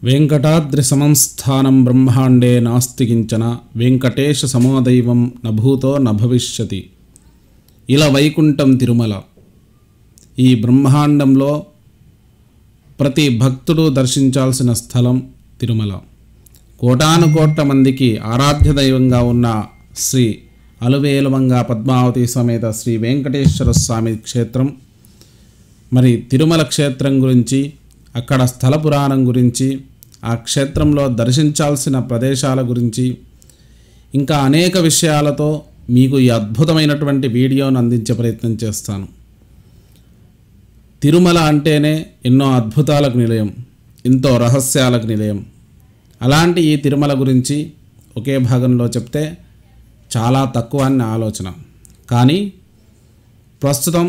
వెంకటాద్రి సమంస్థానం బ్రహ్మాండే నాస్తి కించన వెంకటేశ సమోదైవం నభూతో నభవిష్యతి. ఇలా వైకుంఠం తిరుమల. ఈ బ్రహ్మాండంలో ప్రతి భక్తుడు దర్శించాల్సిన స్థలం తిరుమల. కోటాను కోట్ల మందికి ఆరాధ్య దైవంగా ఉన్న శ్రీ అలువేలుమంగా పద్మావతి సమేత శ్రీ వెంకటేశ్వర స్వామి క్షేత్రం. మరి తిరుమల క్షేత్రం గురించి, అక్కడ స్థల పురాణం గురించి, ఆ క్షేత్రంలో దర్శించాల్సిన ప్రదేశాల గురించి, ఇంకా అనేక విషయాలతో మీకు ఈ అద్భుతమైనటువంటి వీడియోను అందించే ప్రయత్నం చేస్తాను. తిరుమల అంటేనే ఎన్నో అద్భుతాలకు నిలయం, ఎంతో రహస్యాలకు నిలయం. అలాంటి ఈ తిరుమల గురించి ఒకే భాగంలో చెప్తే చాలా తక్కువ అని నా ఆలోచన. కానీ ప్రస్తుతం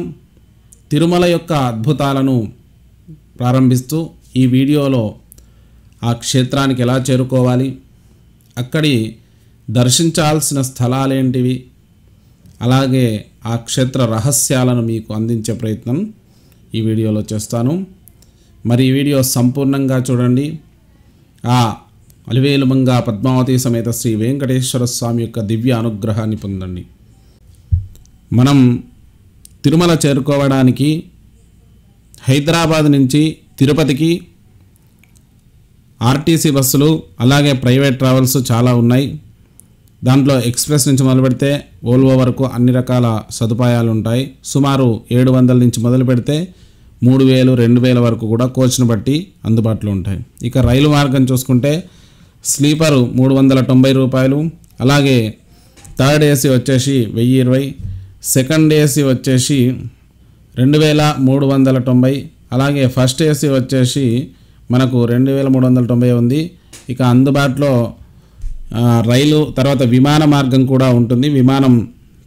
తిరుమల యొక్క అద్భుతాలను ప్రారంభిస్తూ ఈ వీడియోలో ఆ క్షేత్రానికి ఎలా చేరుకోవాలి, అక్కడి దర్శించాల్సిన స్థలాలేంటివి, అలాగే ఆ క్షేత్ర రహస్యాలను మీకు అందించే ప్రయత్నం ఈ వీడియోలో చేస్తాను. మరి ఈ వీడియో సంపూర్ణంగా చూడండి. ఆ అలివేలుమంగా పద్మావతి సమేత శ్రీ వెంకటేశ్వర స్వామి యొక్క దివ్య అనుగ్రహాన్ని పొందండి. మనం తిరుమల చేరుకోవడానికి హైదరాబాద్ నుంచి తిరుపతికి ఆర్టీసీ బస్సులు, అలాగే ప్రైవేట్ ట్రావెల్స్ చాలా ఉన్నాయి. దాంట్లో ఎక్స్ప్రెస్ నుంచి మొదలు పెడితే ఓల్వో వరకు అన్ని రకాల సదుపాయాలు ఉంటాయి. సుమారు 700 నుంచి మొదలు పెడితే 3000, 2000 వరకు కూడా కోచ్ను బట్టి అందుబాటులో ఉంటాయి. ఇక రైలు మార్గం చూసుకుంటే స్లీపరు 390 రూపాయలు, అలాగే థర్డ్ ఏసీ వచ్చేసి 1020, సెకండ్ ఏసీ వచ్చేసి 2390, అలాగే ఫస్ట్ ఏసీ వచ్చేసి మనకు 2390 ఉంది. ఇక అందుబాటులో రైలు తర్వాత విమాన మార్గం కూడా ఉంటుంది. విమానం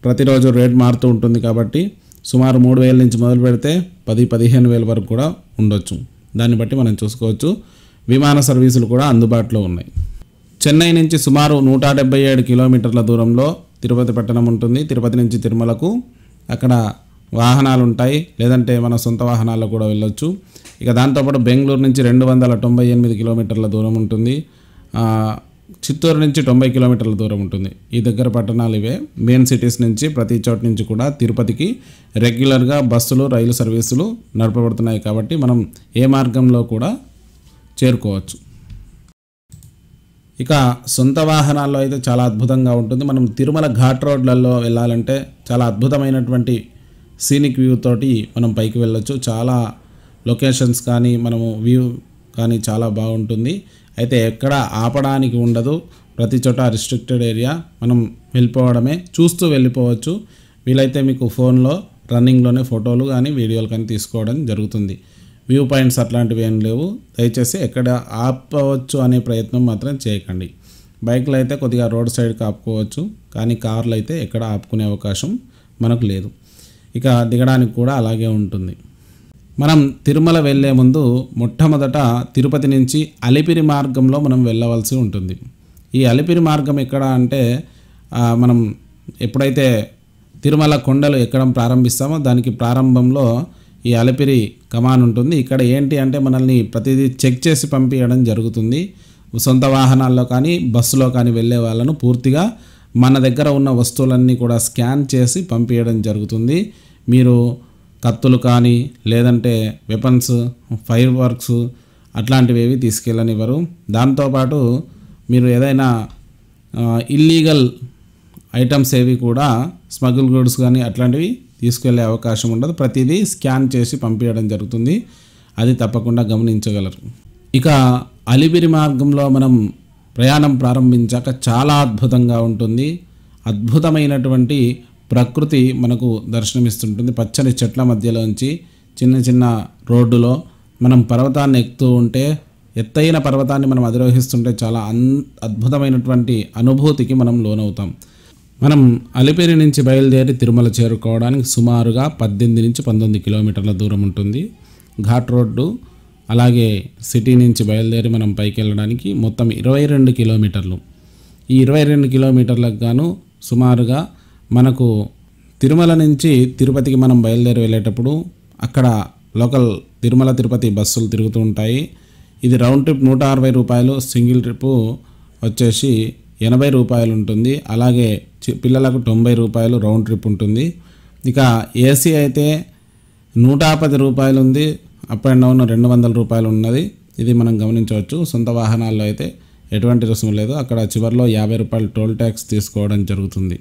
ప్రతిరోజు రేట్ మారుతూ ఉంటుంది కాబట్టి సుమారు 3000 నుంచి మొదలు పెడితే 10-15,000 వరకు కూడా ఉండొచ్చు. దాన్ని బట్టి మనం చూసుకోవచ్చు. విమాన సర్వీసులు కూడా అందుబాటులో ఉన్నాయి. చెన్నై నుంచి సుమారు 177 కిలోమీటర్ల దూరంలో తిరుపతి పట్టణం ఉంటుంది. తిరుపతి నుంచి తిరుమలకు అక్కడ వాహనాలు ఉంటాయి, లేదంటే మన సొంత వాహనాల్లో కూడా వెళ్ళొచ్చు. ఇక దాంతోపాటు బెంగళూరు నుంచి 298 కిలోమీటర్ల దూరం ఉంటుంది. చిత్తూరు నుంచి 90 కిలోమీటర్ల దూరం ఉంటుంది. ఈ దగ్గర పట్టణాలు ఇవే. మెయిన్ సిటీస్ నుంచి ప్రతి చోట నుంచి కూడా తిరుపతికి రెగ్యులర్గా బస్సులు, రైలు సర్వీసులు నడపబడుతున్నాయి కాబట్టి మనం ఏ మార్గంలో కూడా చేరుకోవచ్చు. ఇక సొంత వాహనాల్లో అయితే చాలా అద్భుతంగా ఉంటుంది. మనం తిరుమల ఘాట్ రోడ్లలో వెళ్ళాలంటే చాలా అద్భుతమైనటువంటి సీనిక్ వ్యూ తోటి మనం పైకి వెళ్ళొచ్చు. చాలా లొకేషన్స్ కానీ మనము వ్యూ కానీ చాలా బాగుంటుంది. అయితే ఎక్కడ ఆపడానికి ఉండదు, ప్రతి చోట రిస్ట్రిక్టెడ్ ఏరియా, మనం వెళ్ళిపోవడమే, చూస్తూ వెళ్ళిపోవచ్చు. వీలైతే మీకు ఫోన్లో రన్నింగ్లోనే ఫోటోలు కానీ వీడియోలు కానీ తీసుకోవడం జరుగుతుంది. వ్యూ పాయింట్స్ అట్లాంటివి ఏం లేవు. దయచేసి ఎక్కడ ఆపవచ్చు అనే ప్రయత్నం మాత్రం చేయకండి. బైక్లో అయితే కొద్దిగా రోడ్ సైడ్కి ఆపుకోవచ్చు, కానీ కార్లు అయితే ఎక్కడ ఆపుకునే అవకాశం మనకు లేదు. ఇక దిగడానికి కూడా అలాగే ఉంటుంది. మనం తిరుమల వెళ్ళే ముందు మొట్టమొదట తిరుపతి నుంచి అలిపిరి మార్గంలో మనం వెళ్ళవలసి ఉంటుంది. ఈ అలిపిరి మార్గం ఎక్కడ అంటే మనం ఎప్పుడైతే తిరుమల కొండలు ఎక్కడం ప్రారంభిస్తామో దానికి ప్రారంభంలో ఈ అలిపిరి కమాన్ ఉంటుంది. ఇక్కడ ఏంటి అంటే మనల్ని ప్రతిదీ చెక్ చేసి పంపించడం జరుగుతుంది. సొంత వాహనాల్లో కానీ బస్సులో కానీ వెళ్ళే వాళ్ళను పూర్తిగా మన దగ్గర ఉన్న వస్తువులన్నీ కూడా స్కాన్ చేసి పంపించడం జరుగుతుంది. మీరు కత్తులు కానీ లేదంటే వెపన్స్, ఫైర్ వర్క్స్ అట్లాంటివి ఏవి తీసుకెళ్ళనివ్వరు. దాంతోపాటు మీరు ఏదైనా ఇల్లీగల్ ఐటమ్స్ ఏవి కూడా స్మగుల్ గూడ్స్ కానీ అట్లాంటివి తీసుకెళ్లే అవకాశం ఉండదు. ప్రతిదీ స్కాన్ చేసి పంపించడం జరుగుతుంది. అది తప్పకుండా గమనించగలరు. ఇక అలిపిరి మార్గంలో మనం ప్రయాణం ప్రారంభించాక చాలా అద్భుతంగా ఉంటుంది. అద్భుతమైనటువంటి ప్రకృతి మనకు దర్శనమిస్తుంటుంది. పచ్చని చెట్ల మధ్యలోంచి చిన్న చిన్న రోడ్డులో మనం పర్వతాన్ని ఎక్కుతూ ఉంటే, ఎత్తైన పర్వతాన్ని మనం అధిరోహిస్తుంటే చాలా అద్భుతమైనటువంటి అనుభూతికి మనం లోనవుతాం. మనం అలిపిరి నుంచి బయలుదేరి తిరుమల చేరుకోవడానికి సుమారుగా 18 నుంచి 19 కిలోమీటర్ల దూరం ఉంటుంది. ఘాట్ రోడ్డు, అలాగే సిటీ నుంచి బయలుదేరి మనం పైకి వెళ్ళడానికి మొత్తం 22 కిలోమీటర్లు. ఈ 22 కిలోమీటర్లకు గాను సుమారుగా మనకు తిరుమల నుంచి తిరుపతికి మనం బయలుదేరి వెళ్ళేటప్పుడు అక్కడ లోకల్ తిరుమల తిరుపతి బస్సులు తిరుగుతూ ఉంటాయి. ఇది రౌండ్ ట్రిప్ 160 రూపాయలు, సింగిల్ ట్రిప్పు వచ్చేసి 80 రూపాయలు ఉంటుంది. అలాగే పిల్లలకు 90 రూపాయలు రౌండ్ ట్రిప్ ఉంటుంది. ఇక ఏసీ అయితే 110 రూపాయలు ఉంది, అప్ అండ్ డౌన్ 200 రూపాయలు ఉన్నది. ఇది మనం గమనించవచ్చు. సొంత వాహనాల్లో అయితే ఎటువంటి రుసుము లేదు. అక్కడ చివరిలో 50 రూపాయలు టోల్ ట్యాక్స్ తీసుకోవడం జరుగుతుంది.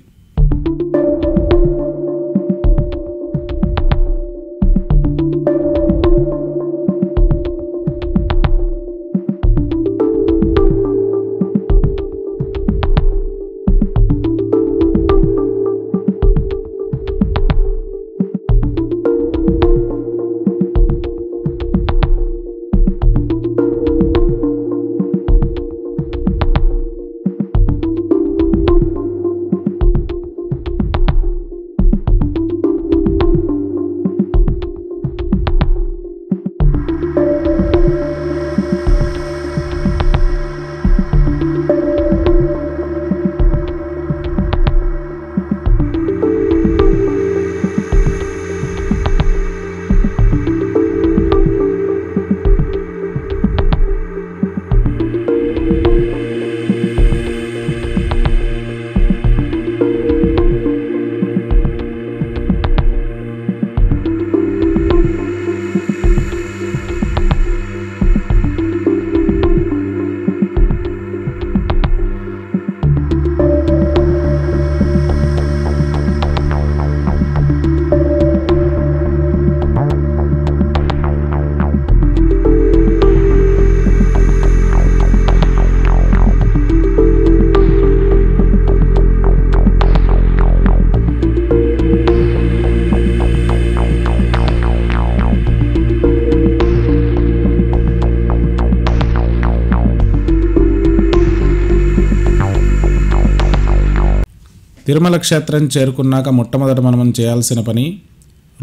తిరుమల క్షేత్రం చేరుకున్నాక మొట్టమొదట మనం చేయాల్సిన పని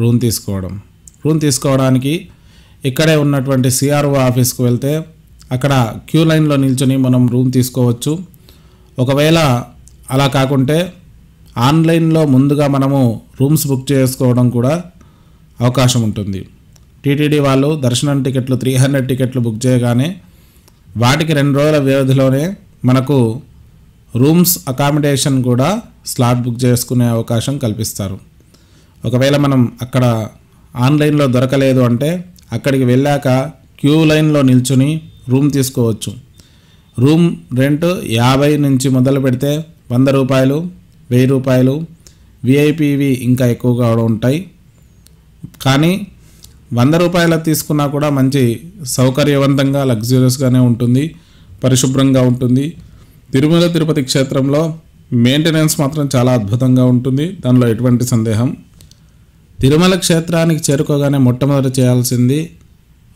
రూమ్ తీసుకోవడం. రూమ్ తీసుకోవడానికి ఇక్కడే ఉన్నటువంటి సిఆర్ఓ ఆఫీస్కు వెళ్తే అక్కడ క్యూ లైన్లో నిల్చొని మనం రూమ్ తీసుకోవచ్చు. ఒకవేళ అలా కాకుంటే ఆన్లైన్లో ముందుగా మనము రూమ్స్ బుక్ చేసుకోవడం కూడా అవకాశం ఉంటుంది. టీటీడీ వాళ్ళు దర్శనం టికెట్లు 300 టికెట్లు బుక్ చేయగానే వాటికి 2 రోజుల వ్యవధిలోనే మనకు రూమ్స్ అకామిడేషన్ కూడా స్లాట్ బుక్ చేసుకునే అవకాశం కల్పిస్తారు. ఒకవేళ మనం అక్కడ ఆన్లైన్లో దొరకలేదు అంటే అక్కడికి వెళ్ళాక క్యూ లైన్లో నిల్చుని రూమ్ తీసుకోవచ్చు. రూమ్ రెంట్ 50 నుంచి మొదలు పెడితే 100 రూపాయలు, 1000 రూపాయలు, విఐపివి ఇంకా ఎక్కువగా ఉంటాయి. కానీ 100 రూపాయలు తీసుకున్నా కూడా మంచి సౌకర్యవంతంగా లగ్జరియస్గానే ఉంటుంది, పరిశుభ్రంగా ఉంటుంది. తిరుమల తిరుపతి క్షేత్రంలో మెయింటెనెన్స్ మాత్రం చాలా అద్భుతంగా ఉంటుంది, దానిలో ఎటువంటి సందేహం. తిరుమల క్షేత్రానికి చేరుకోగానే మొట్టమొదట చేయాల్సింది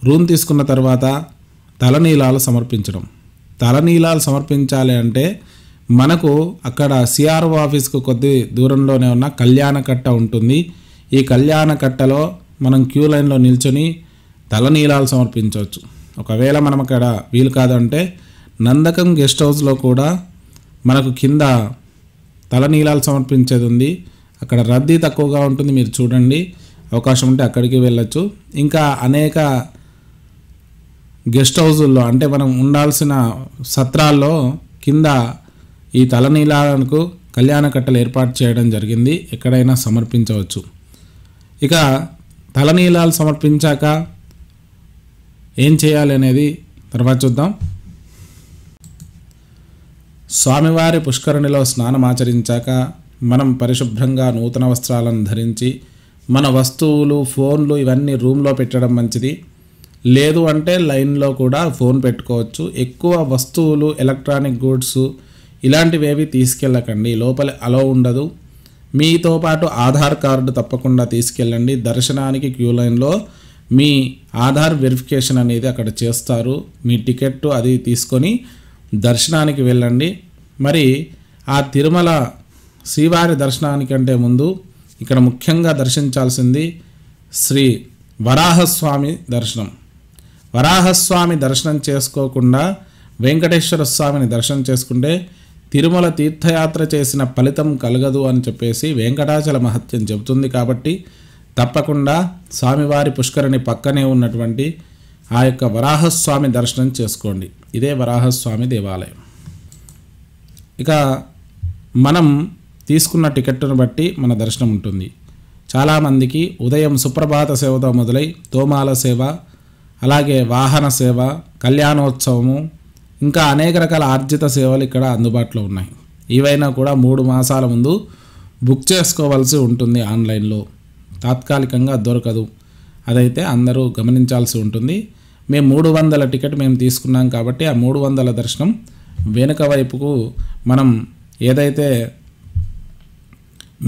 రూమ్ తీసుకున్న తర్వాత తలనీలాలు సమర్పించడం. తలనీలాలు సమర్పించాలి అంటే మనకు అక్కడ సిఆర్ఓ ఆఫీస్కు కొద్ది దూరంలోనే ఉన్న కళ్యాణకట్ట ఉంటుంది. ఈ కళ్యాణకట్టలో మనం క్యూ లైన్లో నిల్చొని తలనీలాలు సమర్పించవచ్చు. ఒకవేళ మనం అక్కడ వీలు కాదంటే నందకం గెస్ట్ హౌస్లో కూడా మనకు కింద తలనీలాలు సమర్పించేది ఉంది. అక్కడ రద్దీ తక్కువగా ఉంటుంది, మీరు చూడండి, అవకాశం ఉంటే అక్కడికి వెళ్ళచ్చు. ఇంకా అనేక గెస్ట్ హౌజుల్లో అంటే మనం ఉండాల్సిన సత్రాల్లో కింద ఈ తలనీలాలకు కళ్యాణకట్టలు ఏర్పాటు చేయడం జరిగింది, ఎక్కడైనా సమర్పించవచ్చు. ఇక తలనీలాలు సమర్పించాక ఏం చేయాలి అనేది తర్వాత చూద్దాం. స్వామివారి పుష్కరిణిలో స్నానం ఆచరించాక మనం పరిశుభ్రంగా నూతన వస్త్రాలను ధరించి మన వస్తువులు, ఫోన్లు ఇవన్నీ రూమ్లో పెట్టడం మంచిది. లేదు అంటే లైన్లో కూడా ఫోన్ పెట్టుకోవచ్చు. ఎక్కువ వస్తువులు, ఎలక్ట్రానిక్ గూడ్స్ ఇలాంటివేవి తీసుకెళ్ళకండి, లోపల అలో ఉండదు. మీతో పాటు ఆధార్ కార్డు తప్పకుండా తీసుకెళ్ళండి. దర్శనానికి క్యూ లైన్లో మీ ఆధార్ వెరిఫికేషన్ అనేది అక్కడ చేస్తారు. మీ టికెట్ అది తీసుకొని దర్శనానికి వెళ్ళండి. మరి ఆ తిరుమల శ్రీవారి దర్శనానికంటే ముందు ఇక్కడ ముఖ్యంగా దర్శించాల్సింది శ్రీ వరాహస్వామి దర్శనం. వరాహస్వామి దర్శనం చేసుకోకుండా వెంకటేశ్వర స్వామిని దర్శనం చేసుకుంటే తిరుమల తీర్థయాత్ర చేసిన ఫలితం కలగదు అని చెప్పేసి వెంకటాచల మహత్యం చెబుతుంది. కాబట్టి తప్పకుండా స్వామివారి పుష్కరిణి పక్కనే ఉన్నటువంటి ఆ యొక్క వరాహస్వామి దర్శనం చేసుకోండి. ఇదే వరాహస్వామి దేవాలయం. ఇక మనం తీసుకున్న టికెట్ను బట్టి మన దర్శనం ఉంటుంది. చాలామందికి ఉదయం సుప్రభాత సేవతో మొదలై తోమాల సేవ, అలాగే వాహన సేవ, కళ్యాణోత్సవము, ఇంకా అనేక రకాల ఆర్జిత సేవలు ఇక్కడ అందుబాటులో ఉన్నాయి. ఇవైనా కూడా 3 మాసాల ముందు బుక్ చేసుకోవాల్సి ఉంటుంది. ఆన్లైన్లో తాత్కాలికంగా దొరకదు. అదైతే అందరూ గమనించాల్సి ఉంటుంది. మేము 300 టికెట్ మేము తీసుకున్నాం కాబట్టి ఆ 300 దర్శనం వెనుక వైపుకు మనం ఏదైతే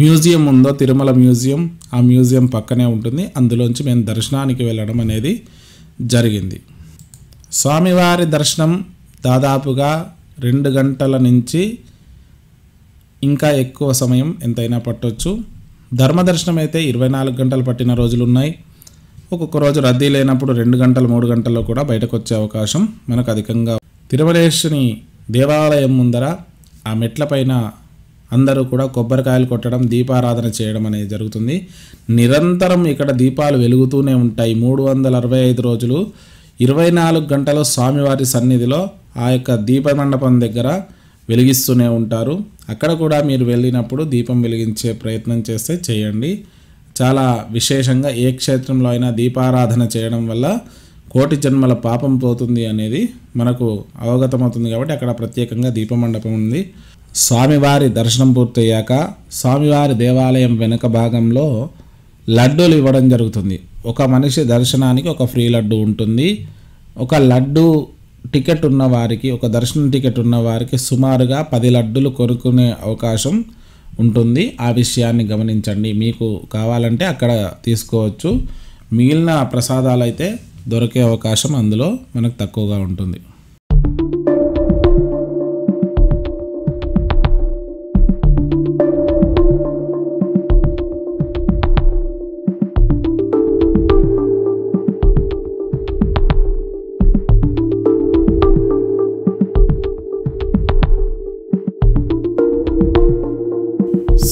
మ్యూజియం ఉందో తిరుమల మ్యూజియం, ఆ మ్యూజియం పక్కనే ఉంటుంది. అందులోంచి మేము దర్శనానికి వెళ్ళడం అనేది జరిగింది. స్వామివారి దర్శనం దాదాపుగా 2 గంటల నుంచి ఇంకా ఎక్కువ సమయం ఎంతైనా పట్టొచ్చు. ధర్మదర్శనం అయితే 24 గంటలు పట్టిన రోజులు ఉన్నాయి. ఒక్కొక్క రోజు రద్దీ లేనప్పుడు 2 గంటలు 3 గంటల్లో కూడా బయటకు వచ్చే అవకాశం మనకు అధికంగా. తిరుమలేశుని దేవాలయం ముందర ఆ మెట్లపైన అందరూ కూడా కొబ్బరికాయలు కొట్టడం, దీపారాధన చేయడం అనేది జరుగుతుంది. నిరంతరం ఇక్కడ దీపాలు వెలుగుతూనే ఉంటాయి. 365 రోజులు 24 గంటలు స్వామివారి సన్నిధిలో ఆ యొక్క దీపమండపం దగ్గర వెలిగిస్తూనే ఉంటారు. అక్కడ కూడా మీరు వెళ్ళినప్పుడు దీపం వెలిగించే ప్రయత్నం చేస్తే చేయండి. చాలా విశేషంగా ఏ క్షేత్రంలో అయినా దీపారాధన చేయడం వల్ల కోటి జన్మల పాపం పోతుంది అనేది మనకు అవగతమవుతుంది. కాబట్టి అక్కడ ప్రత్యేకంగా దీపమండపం ఉంది. స్వామివారి దర్శనం పూర్తయ్యాక స్వామివారి దేవాలయం వెనుక భాగంలో లడ్డూలు ఇవ్వడం జరుగుతుంది. ఒక మనిషి దర్శనానికి ఒక ఫ్రీ లడ్డు ఉంటుంది. ఒక లడ్డు టికెట్ ఉన్న వారికి, ఒక దర్శనం టికెట్ ఉన్న వారికి సుమారుగా 10 లడ్డులు కొనుక్కునే అవకాశం ఉంటుంది. ఆ విషయాన్ని గమనించండి. మీకు కావాలంటే అక్కడ తీసుకోవచ్చు. మిగిలిన ప్రసాదాలు అయితే దొరికే అవకాశం అందులో మనకు తక్కువగా ఉంటుంది.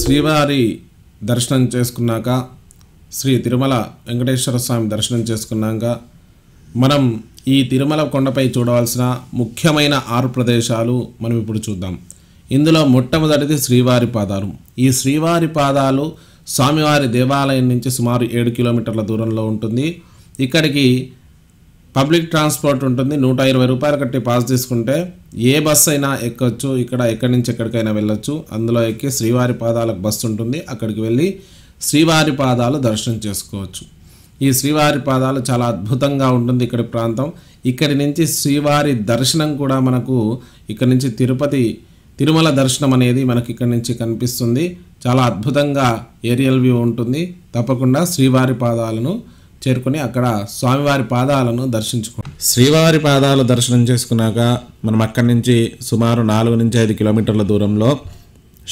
శ్రీవారి దర్శనం చేసుకున్నాక, శ్రీ తిరుమల వెంకటేశ్వర స్వామి దర్శనం చేసుకున్నాక మనం ఈ తిరుమల కొండపై చూడవలసిన ముఖ్యమైన 6 ప్రదేశాలు మనం ఇప్పుడు చూద్దాం. ఇందులో మొట్టమొదటిది శ్రీవారి పాదాలు. ఈ శ్రీవారి పాదాలు స్వామివారి దేవాలయం నుంచి సుమారు 7 కిలోమీటర్ల దూరంలో ఉంటుంది. ఇక్కడికి పబ్లిక్ ట్రాన్స్పోర్ట్ ఉంటుంది. 120 రూపాయలు కట్టి పాస్ తీసుకుంటే ఏ బస్సు అయినా ఎక్కొచ్చు. ఇక్కడ ఎక్కడి నుంచి ఎక్కడికైనా వెళ్ళొచ్చు. అందులో ఎక్కి శ్రీవారి పాదాలకు బస్సు ఉంటుంది. అక్కడికి వెళ్ళి శ్రీవారి పాదాలు దర్శనం చేసుకోవచ్చు. ఈ శ్రీవారి పాదాలు చాలా అద్భుతంగా ఉంటుంది ఇక్కడి ప్రాంతం. ఇక్కడి నుంచి శ్రీవారి దర్శనం కూడా మనకు ఇక్కడ నుంచి తిరుమల దర్శనం అనేది మనకి ఇక్కడ నుంచి కనిపిస్తుంది. చాలా అద్భుతంగా ఏరియల్ వ్యూ ఉంటుంది. తప్పకుండా శ్రీవారి పాదాలను చేరుకొని అక్కడ స్వామివారి పాదాలను దర్శించుకోండి. శ్రీవారి పాదాలు దర్శనం చేసుకున్నాక మనం అక్కడి నుంచి సుమారు 4 నుంచి 5 కిలోమీటర్ల దూరంలో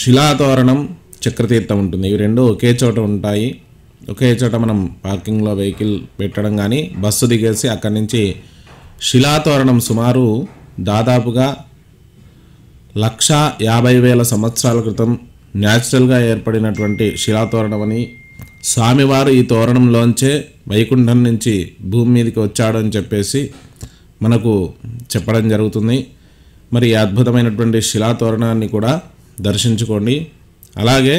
శిలాతోరణం, చక్రతీర్థం ఉంటుంది. ఇవి 2 ఒకే చోట ఉంటాయి. ఒకే చోట మనం పార్కింగ్లో వెహికల్ పెట్టడం కానీ బస్సు దిగేసి అక్కడి నుంచి శిలాతోరణం సుమారు దాదాపుగా 1,50,000 సంవత్సరాల క్రితం న్యాచురల్గా ఏర్పడినటువంటి శిలాతోరణం అని, స్వామివారు ఈ తోరణంలోంచే వైకుంఠం నుంచి భూమి మీదకి వచ్చాడు అని చెప్పేసి మనకు చెప్పడం జరుగుతుంది. మరి ఈ అద్భుతమైనటువంటి శిలాతోరణాన్ని కూడా దర్శించుకోండి. అలాగే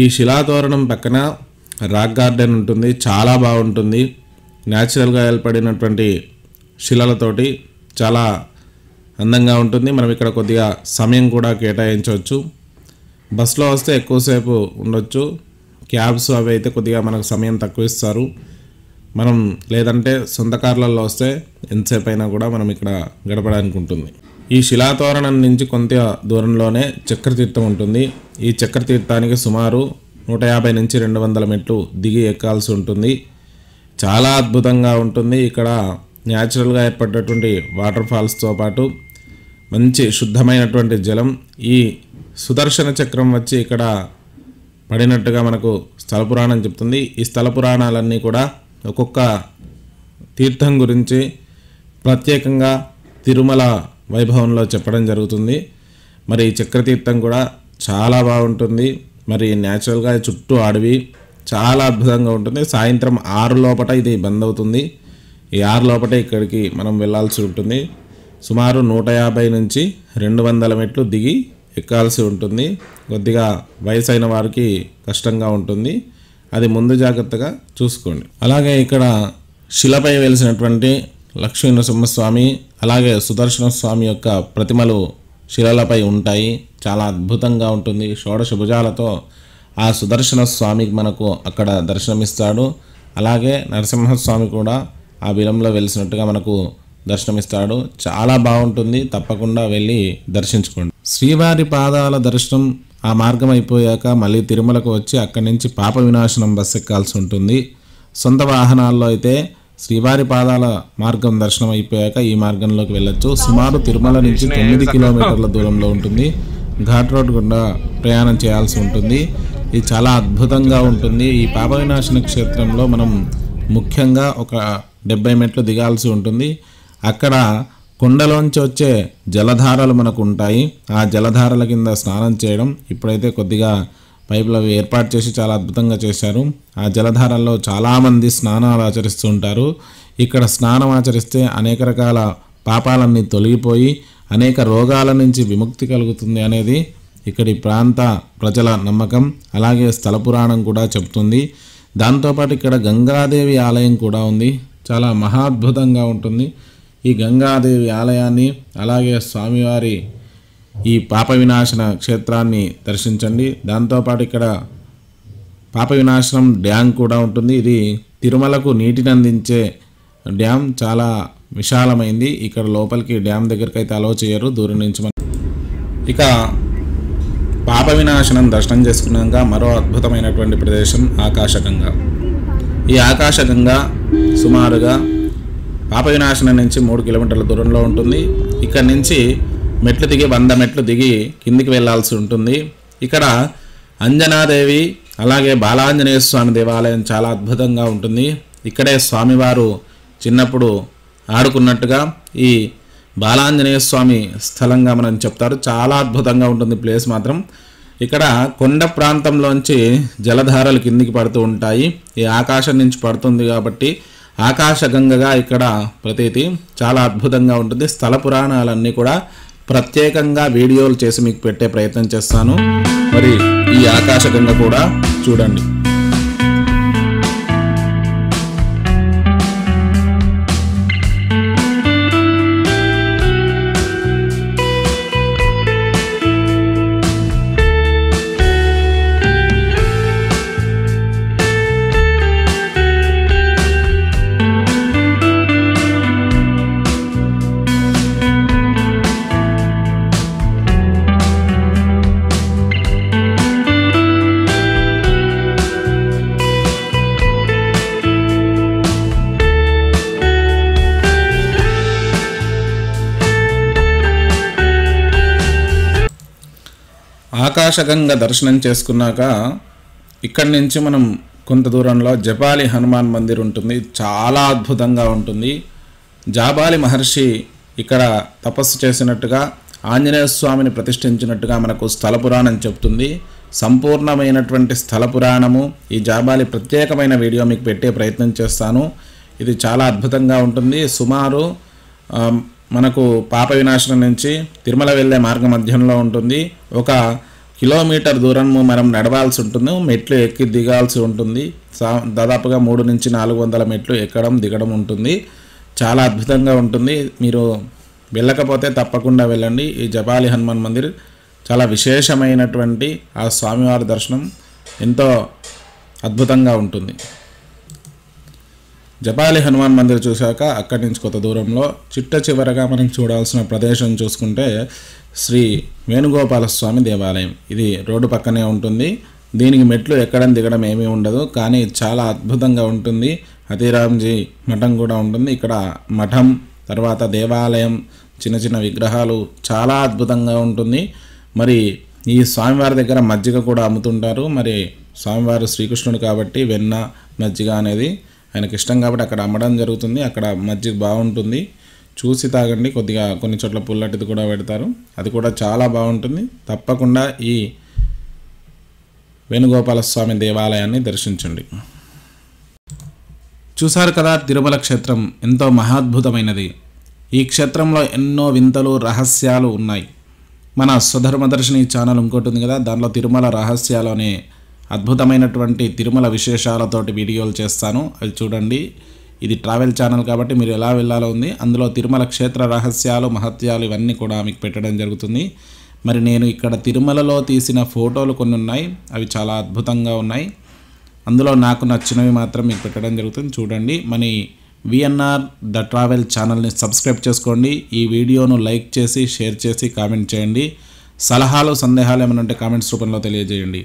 ఈ శిలాతోరణం పక్కన రాక్ గార్డెన్ ఉంటుంది. చాలా బాగుంటుంది. న్యాచురల్గా ఏర్పడినటువంటి శిలలతోటి చాలా అందంగా ఉంటుంది. మనం ఇక్కడ కొద్దిగా సమయం కూడా కేటాయించవచ్చు. బస్సులో వస్తే ఎక్కువసేపు ఉండొచ్చు. క్యాబ్స్ అవి అయితే కొద్దిగా మనకు సమయం తక్కువ ఇస్తారు. మనం లేదంటే సొంత కార్లలో వస్తే ఎంతసేపు అయినా కూడా మనం ఇక్కడ గడపడానికి ఉంటుంది. ఈ శిలాతోరణం నుంచి కొంత దూరంలోనే చక్రతీర్థం ఉంటుంది. ఈ చక్రతీర్థానికి సుమారు 150 నుంచి 200 మెట్లు దిగి ఎక్కాల్సి ఉంటుంది. చాలా అద్భుతంగా ఉంటుంది. ఇక్కడ న్యాచురల్గా ఏర్పడినటువంటి వాటర్ ఫాల్స్తో పాటు మంచి శుద్ధమైనటువంటి జలం. ఈ సుదర్శన చక్రం వచ్చి ఇక్కడ పడినట్టుగా మనకు స్థల పురాణం చెప్తుంది. ఈ స్థల పురాణాలన్నీ కూడా ఒక్కొక్క తీర్థం గురించి ప్రత్యేకంగా తిరుమల వైభవంలో చెప్పడం జరుగుతుంది. మరి ఈ చక్రతీర్థం కూడా చాలా బాగుంటుంది. మరి న్యాచురల్గా చుట్టూ అడవి చాలా అద్భుతంగా ఉంటుంది. సాయంత్రం 6 లోపల ఇది బంద్ అవుతుంది. ఈ 6 లోపటే ఇక్కడికి మనం వెళ్ళాల్సి ఉంటుంది. సుమారు 150 నుంచి 200 మెట్లు దిగి ఎక్కాల్సి ఉంటుంది. కొద్దిగా వయసైన వారికి కష్టంగా ఉంటుంది, అది ముందు జాగ్రత్తగా చూసుకోండి. అలాగే ఇక్కడ శిలపై వెలిసినటువంటి లక్ష్మీ నరసింహస్వామి అలాగే సుదర్శన స్వామి యొక్క ప్రతిమలు శిలలపై ఉంటాయి. చాలా అద్భుతంగా ఉంటుంది. షోడశ భుజాలతో ఆ సుదర్శన స్వామికి మనకు అక్కడ దర్శనమిస్తాడు. అలాగే నరసింహస్వామి కూడా ఆ బిలంలో వెలిసినట్టుగా మనకు దర్శనమిస్తాడు. చాలా బాగుంటుంది, తప్పకుండా వెళ్ళి దర్శించుకోండి. శ్రీవారి పాదాల దర్శనం ఆ మార్గం అయిపోయాక మళ్ళీ తిరుమలకు వచ్చి అక్కడి నుంచి పాప వినాశనం బస్సు ఎక్కాల్సి ఉంటుంది. సొంత వాహనాల్లో అయితే శ్రీవారి పాదాల మార్గం దర్శనం అయిపోయాక ఈ మార్గంలోకి వెళ్ళొచ్చు. సుమారు తిరుమల నుంచి 9 కిలోమీటర్ల దూరంలో ఉంటుంది. ఘాట్ రోడ్ గుండా ప్రయాణం చేయాల్సి ఉంటుంది. ఇది చాలా అద్భుతంగా ఉంటుంది. ఈ పాప వినాశన క్షేత్రంలో మనం ముఖ్యంగా ఒక 70 మెట్లు దిగాల్సి ఉంటుంది. అక్కడ కొండలోంచి వచ్చే జలధారలు మనకు ఉంటాయి. ఆ జలధారల కింద స్నానం చేయడం ఇప్పుడైతే కొద్దిగా పైపులు అవి ఏర్పాటు చేసి చాలా అద్భుతంగా చేశారు. ఆ జలధారల్లో చాలామంది స్నానాలు ఆచరిస్తూ ఉంటారు. ఇక్కడ స్నానం ఆచరిస్తే అనేక రకాల పాపాలన్నీ తొలగిపోయి అనేక రోగాల నుంచి విముక్తి కలుగుతుంది అనేది ఇక్కడి ప్రాంత ప్రజల నమ్మకం. అలాగే స్థల పురాణం కూడా చెప్తుంది. దాంతోపాటు ఇక్కడ గంగాదేవి ఆలయం కూడా ఉంది. చాలా మహాద్భుతంగా ఉంటుంది. ఈ గంగాదేవి ఆలయాన్ని అలాగే స్వామివారి ఈ పాప వినాశన క్షేత్రాన్ని దర్శించండి. దాంతోపాటు ఇక్కడ పాప వినాశనం డ్యామ్ కూడా ఉంటుంది. ఇది తిరుమలకు నీటిని అందించే డ్యామ్, చాలా విశాలమైంది. ఇక్కడ లోపలికి డ్యామ్ దగ్గరికి అయితే అలౌ చేయరు, దూరం నుంచి. ఇక పాప వినాశనం దర్శనం చేసుకున్నాక మరో అద్భుతమైనటువంటి ప్రదేశం ఆకాశగంగా. ఈ ఆకాశగంగా సుమారుగా పాప వినాశనం నుంచి 3 కిలోమీటర్ల దూరంలో ఉంటుంది. ఇక్కడ నుంచి మెట్లు దిగి 100 మెట్లు దిగి కిందికి వెళ్ళాల్సి ఉంటుంది. ఇక్కడ అంజనాదేవి అలాగే బాలాంజనేయ స్వామి దేవాలయం చాలా అద్భుతంగా ఉంటుంది. ఇక్కడే స్వామివారు చిన్నప్పుడు ఆడుకున్నట్టుగా ఈ బాలాంజనేయ స్వామి స్థలంగా మనం చెప్తారు. చాలా అద్భుతంగా ఉంటుంది ప్లేస్ మాత్రం. ఇక్కడ కొండ ప్రాంతంలోంచి జలధారలు కిందికి పడుతూ ఉంటాయి. ఈ ఆకాశం నుంచి పడుతుంది కాబట్టి ఆకాశగంగగా ఇక్కడ ప్రతీతి చాలా అద్భుతంగా ఉంటుంది. స్థల పురాణాలన్నీ కూడా ప్రత్యేకంగా వీడియోలు చేసి మీకు పెట్టే ప్రయత్నం చేస్తాను. మరి ఈ ఆకాశగంగ కూడా చూడండి. ఆకాశగంగ దర్శనం చేసుకున్నాక ఇక్కడి నుంచి మనం కొంత దూరంలో జపాలి హనుమాన్ మందిర్ ఉంటుంది. చాలా అద్భుతంగా ఉంటుంది. జాబాలి మహర్షి ఇక్కడ తపస్సు చేసినట్టుగా ఆంజనేయ స్వామిని ప్రతిష్ఠించినట్టుగా మనకు స్థల పురాణం చెప్తుంది. సంపూర్ణమైనటువంటి స్థల పురాణము ఈ జాబాలి ప్రత్యేకమైన వీడియో మీకు పెట్టే ప్రయత్నం చేస్తాను. ఇది చాలా అద్భుతంగా ఉంటుంది. సుమారు మనకు పాప వినాశనం నుంచి తిరుమల వెళ్ళే మార్గ మధ్యంలో ఉంటుంది. 1 కిలోమీటర్ దూరం మనం నడవాల్సి ఉంటుంది. మెట్లు ఎక్కి దిగాల్సి ఉంటుంది. దాదాపుగా 300 నుంచి 400 మెట్లు ఎక్కడం దిగడం ఉంటుంది. చాలా అద్భుతంగా ఉంటుంది. మీరు వెళ్ళకపోతే తప్పకుండా వెళ్ళండి. ఈ జపాలి హనుమాన్ మందిర్ చాలా విశేషమైనటువంటి ఆ స్వామివారి దర్శనం ఎంతో అద్భుతంగా ఉంటుంది. జపాలి హనుమాన్ మందిర్ చూశాక అక్కడి నుంచి కొంత దూరంలో చిట్ట చివరగా మనం చూడాల్సిన ప్రదేశం చూసుకుంటే శ్రీ వేణుగోపాల స్వామి దేవాలయం. ఇది రోడ్డు పక్కనే ఉంటుంది. దీనికి మెట్లు ఎక్కడం దిగడం ఏమీ ఉండదు, కానీ చాలా అద్భుతంగా ఉంటుంది. అతిరామ్జీ మఠం కూడా ఉంటుంది. ఇక్కడ మఠం తర్వాత దేవాలయం, చిన్న చిన్న విగ్రహాలు చాలా అద్భుతంగా ఉంటుంది. మరి ఈ స్వామివారి దగ్గర మజ్జిగ కూడా అమ్ముతుంటారు. మరి స్వామివారు శ్రీకృష్ణుడు కాబట్టి వెన్న మజ్జిగ అనేది ఆయనకి ఇష్టం కాబట్టి అక్కడ అమ్మడం జరుగుతుంది. అక్కడ మజ్జిగ బాగుంటుంది, చూసి తాగండి. కొద్దిగా కొన్ని చోట్ల పుల్లటిది కూడా పెడతారు, అది కూడా చాలా బాగుంటుంది. తప్పకుండా ఈ వేణుగోపాల స్వామి దేవాలయాన్ని దర్శించండి. చూసారు కదా, తిరుమల క్షేత్రం ఎంతో మహాద్భుతమైనది. ఈ క్షేత్రంలో ఎన్నో వింతలు రహస్యాలు ఉన్నాయి. మన స్వధర్మదర్శిని ఛానల్ ఇంకోటి ఉంది కదా, దానిలో తిరుమల రహస్యాలు అనే అద్భుతమైనటువంటి తిరుమల విశేషాలతోటి వీడియోలు చేస్తాను, అవి చూడండి. ఇది ట్రావెల్ ఛానల్ కాబట్టి మీరు ఎలా వెళ్ళాలో ఉంది. అందులో తిరుమల క్షేత్ర రహస్యాలు, మహత్యాలు ఇవన్నీ కూడా మీకు పెట్టడం జరుగుతుంది. మరి నేను ఇక్కడ తిరుమలలో తీసిన ఫోటోలు కొన్ని ఉన్నాయి, అవి చాలా అద్భుతంగా ఉన్నాయి. అందులో నాకు నచ్చినవి మాత్రం మీకు పెట్టడం జరుగుతుంది, చూడండి. మన విఎన్ఆర్ ద ట్రావెల్ ఛానల్ని సబ్స్క్రైబ్ చేసుకోండి. ఈ వీడియోను లైక్ చేసి, షేర్ చేసి, కామెంట్ చేయండి. సలహాలు, సందేహాలు ఏమైనా ఉంటే కామెంట్స్ రూపంలో తెలియజేయండి.